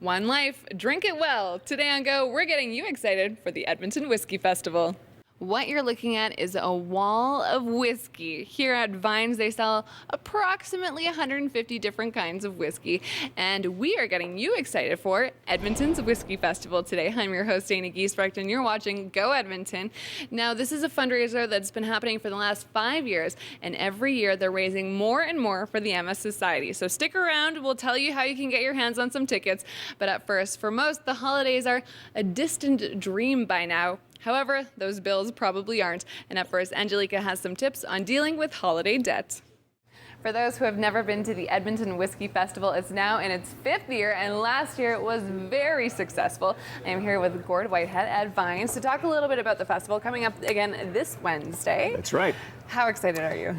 One life, drink it well. Today on Go, we're getting you excited for the Edmonton Whiskey Festival. What you're looking at is a wall of whiskey. Here at Vines, they sell approximately 150 different kinds of whiskey, and we are getting you excited for Edmonton's Whiskey Festival today. I'm your host, Dana Giesbrecht, and you're watching Go Edmonton. Now, this is a fundraiser that's been happening for the last 5 years, and every year they're raising more and more for the MS Society. So stick around, we'll tell you how you can get your hands on some tickets. But at first, for most, the holidays are a distant dream by now. However, those bills probably aren't. And at first, Angelica has some tips on dealing with holiday debt. For those who have never been to the Edmonton Whiskey Festival, it's now in its 5th year, and last year it was very successful. I'm here with Gord Whitehead at Vines to talk a little bit about the festival coming up again this Wednesday. That's right. How excited are you?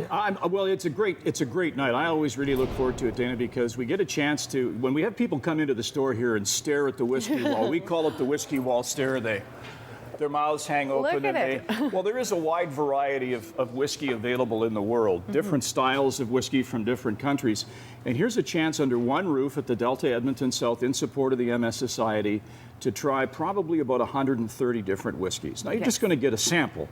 Well, it's a great night. I always really look forward to it, Dana, because we get a chance to, when we have people come into the store here and stare at the whiskey wall, we call it the whiskey wall stare. Their mouths hang open. Look at it. Well, there is a wide variety of whiskey available in the world, different styles of whiskey from different countries. And here's a chance under one roof at the Delta Edmonton South in support of the MS Society to try probably about 130 different whiskeys. Now, you're just going to get a sample.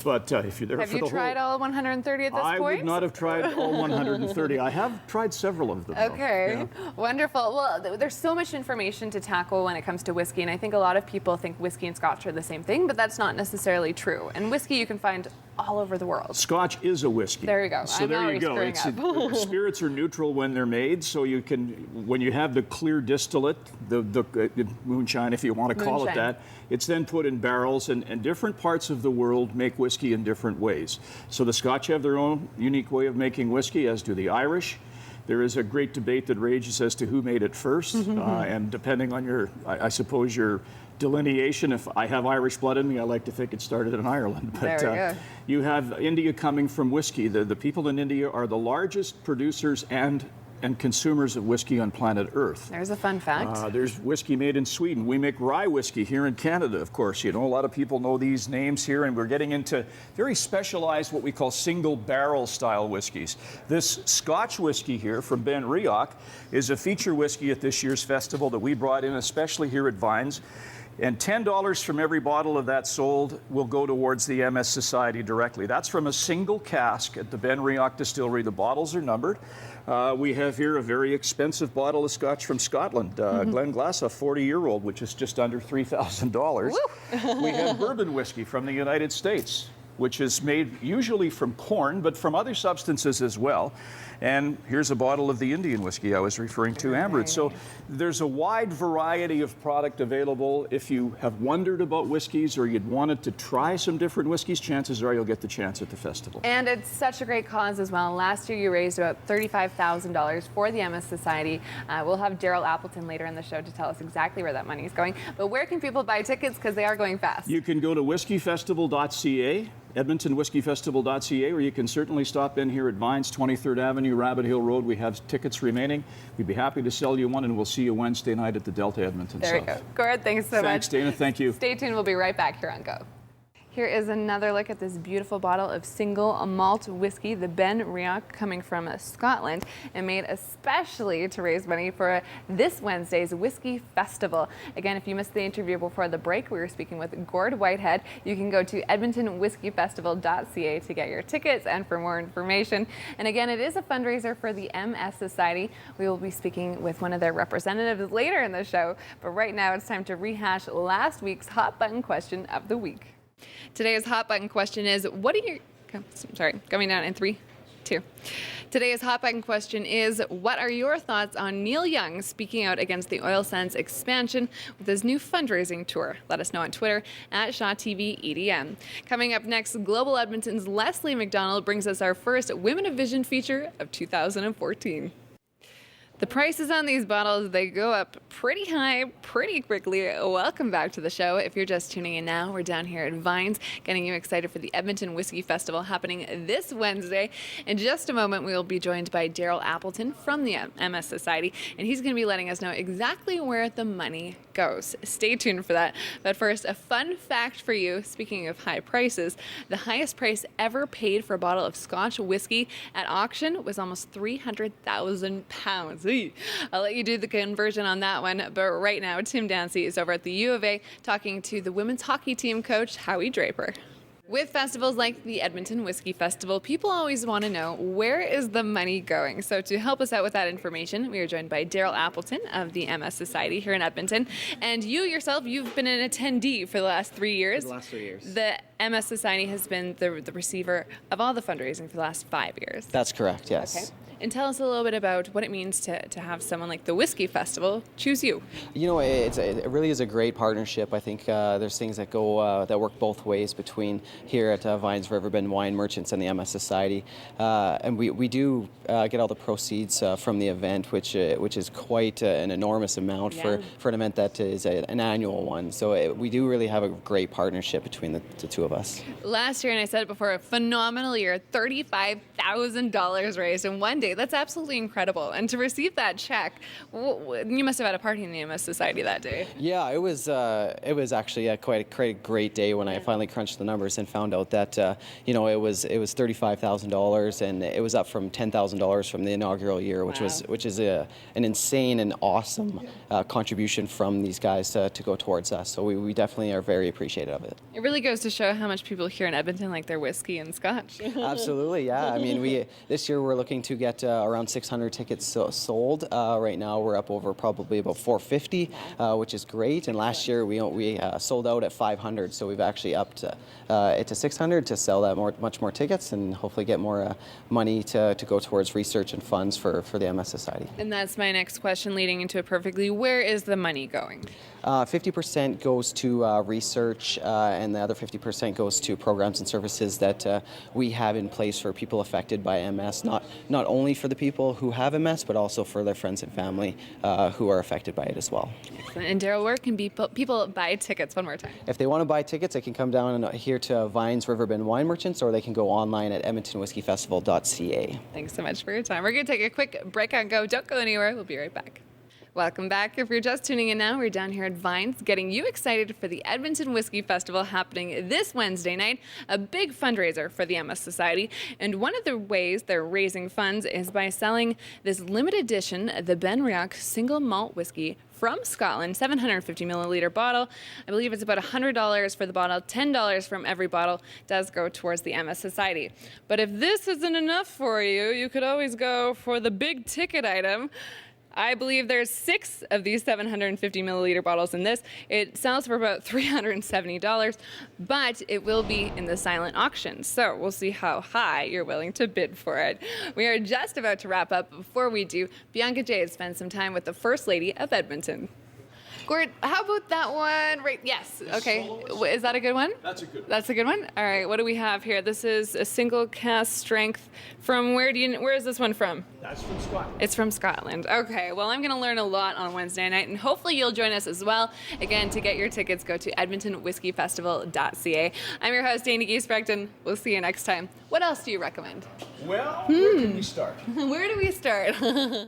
But if you're there have for the whole... Have you tried all 130 at this point? I would not have tried all 130. I have tried several of them. Okay, yeah. Wonderful. Well, there's so much information to tackle when it comes to whiskey, and I think a lot of people think whiskey and scotch are the same thing, but that's not necessarily true. And whiskey you can find all over the world. Scotch is a whiskey. There you go. So there you go. Spirits are neutral when they're made, so you can, when you have the clear distillate, the moonshine, if you want to call it that, it's then put in barrels, and different parts of the world make whiskey in different ways. So the Scotch have their own unique way of making whiskey, as do the Irish. There is a great debate that rages as to who made it first, and depending on your, I suppose, your delineation. If I have Irish blood in me, I like to think it started in Ireland. But you have India coming from whiskey. The people in India are the largest producers and consumers of whiskey on planet Earth. There's a fun fact. There's whiskey made in Sweden. We make rye whiskey here in Canada, of course. You know, a lot of people know these names here, and we're getting into very specialized, what we call single barrel style whiskeys. This Scotch whiskey here from Ben Rioch is a feature whiskey at this year's festival that we brought in, especially here at Vines. And $10 from every bottle of that sold will go towards the MS Society directly. That's from a single cask at the Ben Rioch Distillery. The bottles are numbered. We have here a very expensive bottle of Scotch from Scotland, Glenglass, a 40-year-old, which is just under $3,000. We have bourbon whiskey from the United States, which is made usually from corn, but from other substances as well. And here's a bottle of the Indian whiskey I was referring to, Amrit. So there's a wide variety of product available. If you have wondered about whiskeys or you'd wanted to try some different whiskeys, chances are you'll get the chance at the festival. And it's such a great cause as well. Last year you raised about $35,000 for the MS Society. We'll have Daryl Appleton later in the show to tell us exactly where that money is going. But where can people buy tickets, because they are going fast? You can go to whiskeyfestival.ca. EdmontonWhiskeyFestival.ca, or you can certainly stop in here at Vines, 23rd Avenue, Rabbit Hill Road. We have tickets remaining. We'd be happy to sell you one, and we'll see you Wednesday night at the Delta Edmonton South. There you go. Gord, thanks so much. Thanks, Dana. Thank you. Stay tuned. We'll be right back here on Go. Here is another look at this beautiful bottle of single malt whiskey, the Ben Rioch, coming from Scotland, and made especially to raise money for this Wednesday's Whiskey Festival. Again, if you missed the interview before the break, we were speaking with Gord Whitehead. You can go to EdmontonWhiskeyFestival.ca to get your tickets and for more information. And again, it is a fundraiser for the MS Society. We will be speaking with one of their representatives later in the show, but right now it's time to rehash last week's hot button question of the week. Today's hot button question is, going down in 3, 2. Today's hot button question is, what are your thoughts on Neil Young speaking out against the oil sands expansion with his new fundraising tour? Let us know on Twitter at ShawTVEDM. Coming up next, Global Edmonton's Leslie McDonald brings us our first Women of Vision feature of 2014. The prices on these bottles, they go up pretty high, pretty quickly. Welcome back to the show. If you're just tuning in now, we're down here at Vines, getting you excited for the Edmonton Whiskey Festival happening this Wednesday. In just a moment, we will be joined by Daryl Appleton from the MS Society, and he's going to be letting us know exactly where the money goes. Stay tuned for that. But first, a fun fact for you. Speaking of high prices, the highest price ever paid for a bottle of Scotch whiskey at auction was almost £300,000. Golly. I'll let you do the conversion on that one. But right now, Tim Dancy is over at the U of A talking to the women's hockey team coach, Howie Draper. With festivals like the Edmonton Whiskey Festival, people always want to know, where is the money going? So to help us out with that information, we are joined by Daryl Appleton of the MS Society here in Edmonton. And you yourself, you've been an attendee for the last 3 years. For the last 3 years. The MS Society has been the receiver of all the fundraising for the last 5 years. That's correct, yes. Okay. And tell us a little bit about what it means to have someone like the Whiskey Festival choose you. You know, it really is a great partnership. I think there's things that go that work both ways between here at Vines Riverbend Wine Merchants and the MS Society, and we do get all the proceeds from the event, which is quite an enormous amount for an event that is an annual one. So we do really have a great partnership between the two of us. Last year, and I said it before, a phenomenal year, $35,000 raised in one day. That's absolutely incredible. And to receive that check, you must have had a party in the MS Society that day. Yeah, it was actually quite a great day when I finally crunched the numbers and found out that it was $35,000, and it was up from $10,000 from the inaugural year, which is an insane and awesome contribution from these guys to go towards us. So we definitely are very appreciative of it. It really goes to show how much people here in Edmonton like their whiskey and scotch. Absolutely, yeah. I mean, this year we're looking to get around 600 tickets sold. Right now we're up over probably about 450, which is great. And last year we sold out at 500, so we've actually upped it to 600 to sell that much more tickets and hopefully get more money to go towards research and funds for the MS Society. And that's my next question, leading into it perfectly. Where is the money going? 50% goes to research, and the other 50% goes to programs and services that we have in place for people affected by MS, not only for the people who have MS, but also for their friends and family who are affected by it as well. And Daryl, where can people buy tickets? One more time. If they want to buy tickets, they can come down here to Vines Riverbend Wine Merchants, or they can go online at edmontonwhiskeyfestival.ca. Thanks so much for your time. We're going to take a quick break on Go. Don't go anywhere. We'll be right back. Welcome back. If you're just tuning in now, we're down here at Vines getting you excited for the Edmonton Whiskey Festival happening this Wednesday night, a big fundraiser for the MS Society. And one of the ways they're raising funds is by selling this limited edition, the Ben Riach single malt whiskey from Scotland, 750 milliliter bottle. I believe it's about $100 for the bottle. $10 from every bottle does go towards the MS Society. But if this isn't enough for you, you could always go for the big ticket item. I believe there's 6 of these 750 milliliter bottles in this. It sells for about $370, but it will be in the silent auction. So we'll see how high you're willing to bid for it. We are just about to wrap up. Before we do, Bianca J has spent some time with the First Lady of Edmonton. Gord, how about that one? Right, yes. Okay. Is that a good one? That's a good one. That's a good one? All right, what do we have here? This is a single cask strength from where is this one from? That's from Scotland. It's from Scotland. Okay, well, I'm going to learn a lot on Wednesday night, and hopefully you'll join us as well. Again, to get your tickets, go to edmontonwhiskeyfestival.ca. I'm your host, Dana Giesbrecht, and we'll see you next time. What else do you recommend? Well, where can we start? Where do we start?